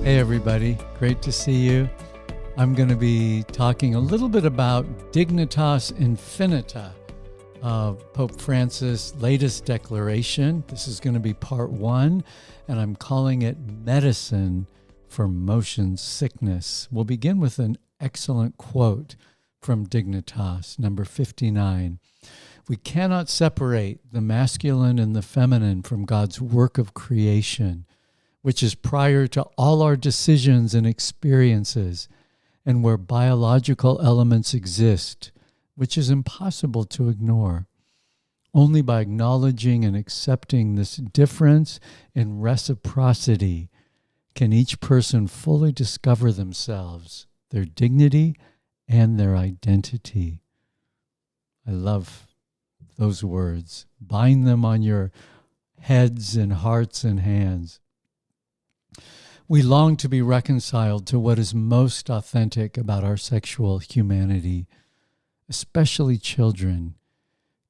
Hey everybody, great to see you. I'm going to be talking a little bit about Dignitas Infinita, Pope Francis' latest declaration. This is going to be part one, and I'm calling it Medicine for Motion Sickness. We'll begin with an excellent quote from Dignitas, number 59. We cannot separate the masculine and the feminine from God's work of creation, which is prior to all our decisions and experiences, and where biological elements exist, which is impossible to ignore. Only by acknowledging and accepting this difference in reciprocity can each person fully discover themselves, their dignity, and their identity. I love those words. Bind them on your heads and hearts and hands. We long to be reconciled to what is most authentic about our sexual humanity, especially children.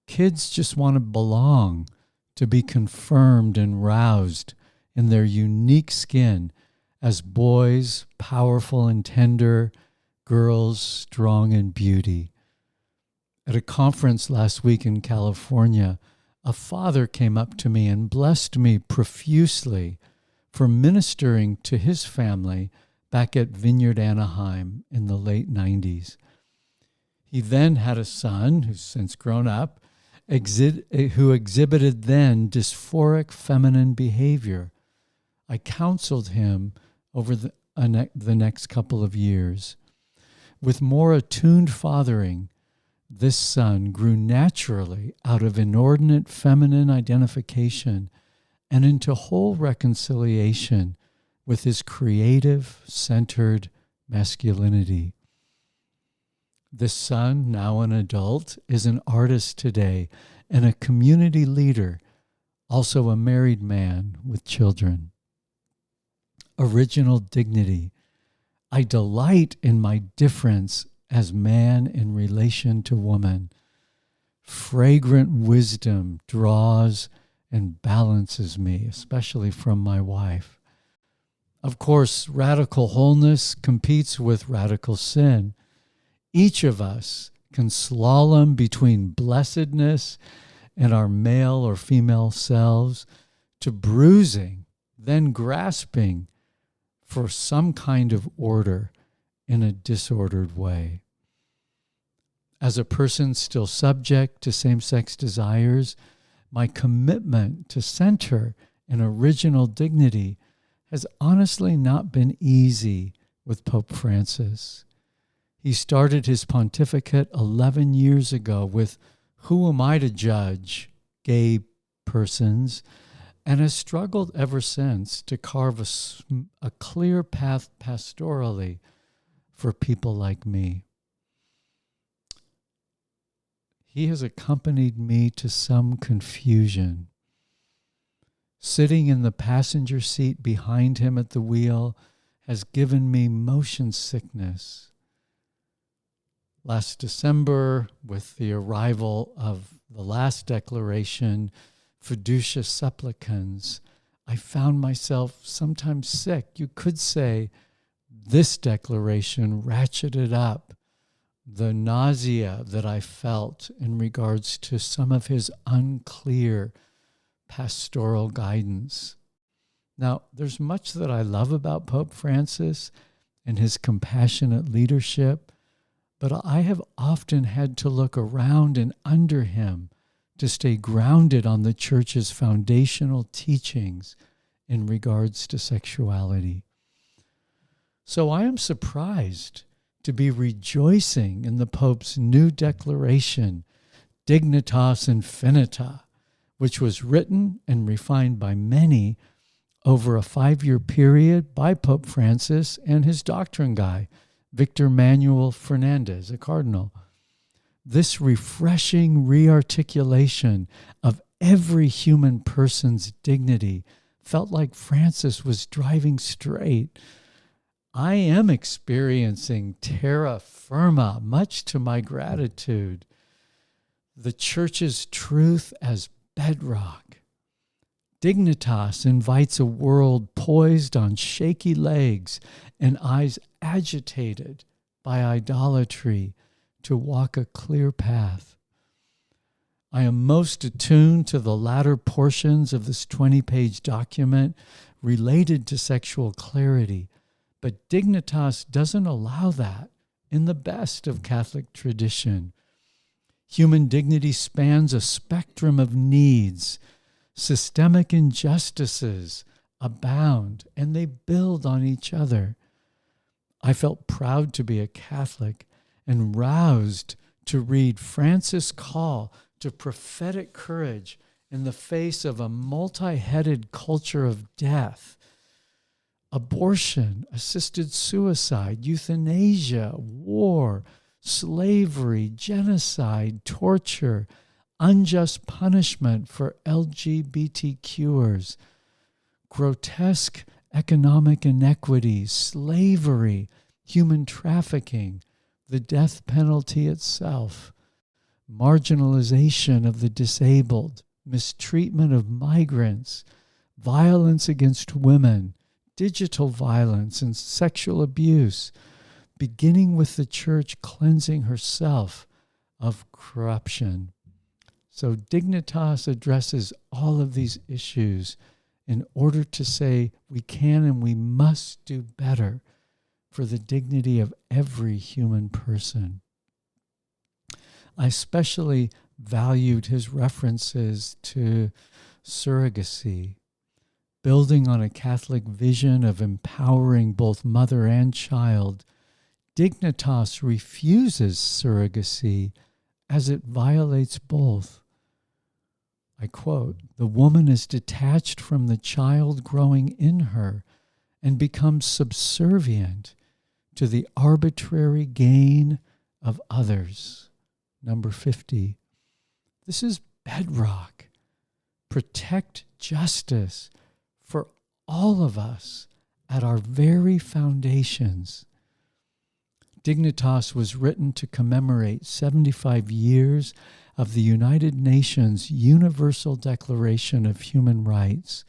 Kids just want to belong, to be confirmed and roused in their unique skin as boys, powerful and tender, girls, strong in beauty. At a conference last week in California, a father came up to me and blessed me profusely for ministering to his family back at Vineyard Anaheim in the late 90s. He then had a son, who's since grown up, who exhibited then dysphoric feminine behavior. I counseled him over the next couple of years. With more attuned fathering, this son grew naturally out of inordinate feminine identification and into whole reconciliation with his creative, centered masculinity. This son, now an adult, is an artist today and a community leader, also a married man with children. Original dignity. I delight in my difference as man in relation to woman. Fragrant wisdom draws and balances me, especially from my wife. Of course, radical wholeness competes with radical sin. Each of us can slalom between blessedness and our male or female selves to bruising, then grasping for some kind of order in a disordered way. As a person still subject to same-sex desires, my commitment to center an original dignity has honestly not been easy with Pope Francis. He started his pontificate 11 years ago with, "Who am I to judge gay persons?" and has struggled ever since to carve a clear path pastorally for people like me. He has accompanied me to some confusion. Sitting in the passenger seat behind him at the wheel has given me motion sickness. Last December, with the arrival of the last declaration, Fiducia Supplicans, I found myself sometimes sick. You could say this declaration ratcheted up the nausea that I felt in regards to some of his unclear pastoral guidance. Now, there's much that I love about Pope Francis and his compassionate leadership, but I have often had to look around and under him to stay grounded on the Church's foundational teachings in regards to sexuality. So I am surprised to be rejoicing in the Pope's new declaration, Dignitas Infinita, which was written and refined by many over a 5-year period by Pope Francis and his doctrine guy, Victor Manuel Fernandez, a cardinal. This refreshing rearticulation of every human person's dignity felt like Francis was driving straight. I am experiencing terra firma, much to my gratitude. The Church's truth as bedrock. Dignitas invites a world poised on shaky legs and eyes agitated by idolatry to walk a clear path. I am most attuned to the latter portions of this 20-page document related to sexual clarity, but Dignitas doesn't allow that in the best of Catholic tradition. Human dignity spans a spectrum of needs. Systemic injustices abound, and they build on each other. I felt proud to be a Catholic and roused to read Francis' call to prophetic courage in the face of a multi-headed culture of death. Abortion, assisted suicide, euthanasia, war, slavery, genocide, torture, unjust punishment for LGBTQers, grotesque economic inequities, slavery, human trafficking, the death penalty itself, marginalization of the disabled, mistreatment of migrants, violence against women, digital violence and sexual abuse, beginning with the church cleansing herself of corruption. So Dignitas addresses all of these issues in order to say we can and we must do better for the dignity of every human person. I especially valued his references to surrogacy, building on a Catholic vision of empowering both mother and child. Dignitas refuses surrogacy as it violates both. I quote, "The woman is detached from the child growing in her and becomes subservient to the arbitrary gain of others." Number 50. This is bedrock. Protect justice for all of us at our very foundations. Dignitas was written to commemorate 75 years of the United Nations Universal Declaration of Human Rights,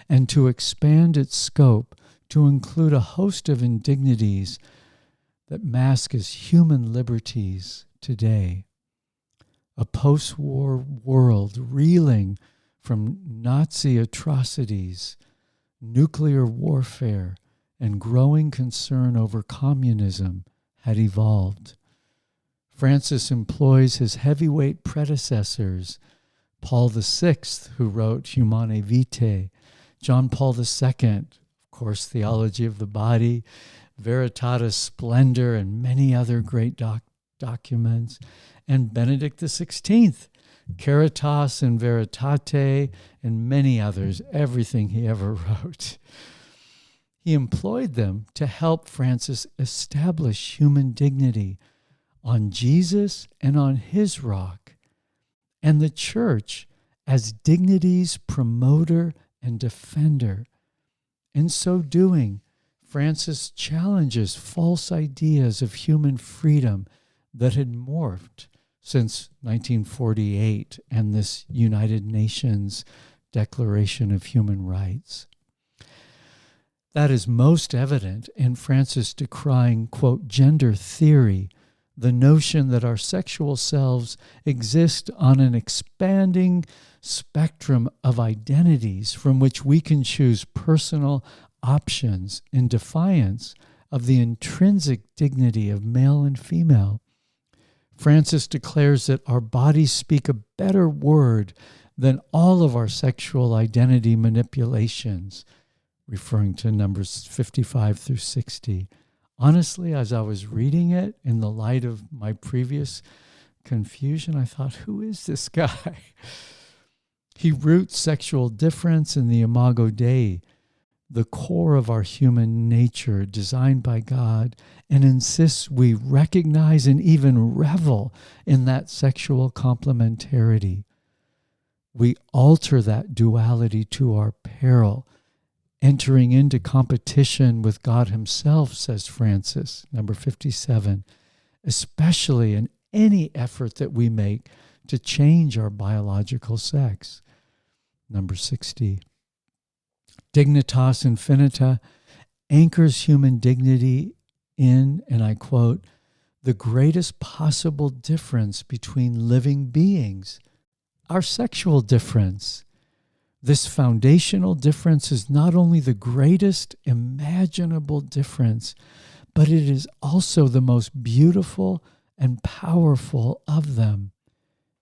and to expand its scope to include a host of indignities that mask as human liberties today. A post-war world reeling from Nazi atrocities, nuclear warfare, and growing concern over communism had evolved. Francis employs his heavyweight predecessors, Paul VI, who wrote Humanae Vitae, John Paul II, of course, Theology of the Body, Veritatis Splendor, and many other great documents, and Benedict XVI, Caritas and Veritate, and many others, everything he ever wrote. He employed them to help Francis establish human dignity on Jesus and on his rock, and the church as dignity's promoter and defender. In so doing, Francis challenges false ideas of human freedom that had morphed since 1948 and this United Nations Declaration of Human Rights. That is most evident in Francis decrying, quote, gender theory, the notion that our sexual selves exist on an expanding spectrum of identities from which we can choose personal options in defiance of the intrinsic dignity of male and female. Francis declares that our bodies speak a better word than all of our sexual identity manipulations, referring to numbers 55 through 60. Honestly, as I was reading it, in the light of my previous confusion, I thought, who is this guy? He roots sexual difference in the Imago Dei, the core of our human nature designed by God, and insists we recognize and even revel in that sexual complementarity. We alter that duality to our peril, entering into competition with God himself, says Francis, number 57, especially in any effort that we make to change our biological sex. Number 60. Dignitas Infinita anchors human dignity in, and I quote, the greatest possible difference between living beings, our sexual difference. This foundational difference is not only the greatest imaginable difference, but it is also the most beautiful and powerful of them.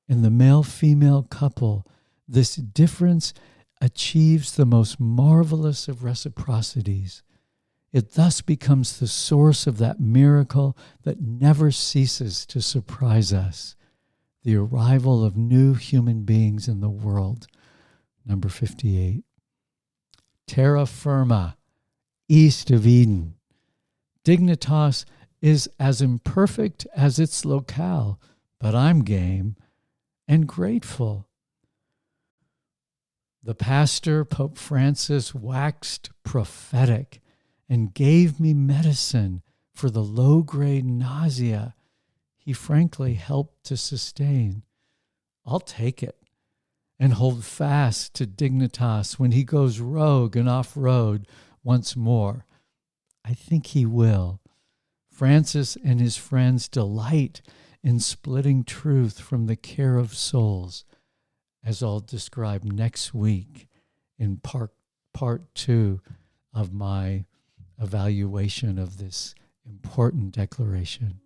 In the male-female couple, this difference achieves the most marvelous of reciprocities. It thus becomes the source of that miracle that never ceases to surprise us, the arrival of new human beings in the world. Number 58. Terra firma, east of Eden. Dignitas is as imperfect as its locale, but I'm game and grateful. The pastor, Pope Francis, waxed prophetic and gave me medicine for the low-grade nausea he frankly helped to sustain. I'll take it and hold fast to Dignitas when he goes rogue and off-road once more. I think he will. Francis and his friends delight in splitting truth from the care of souls, as I'll describe next week in part 2 of my evaluation of this important declaration.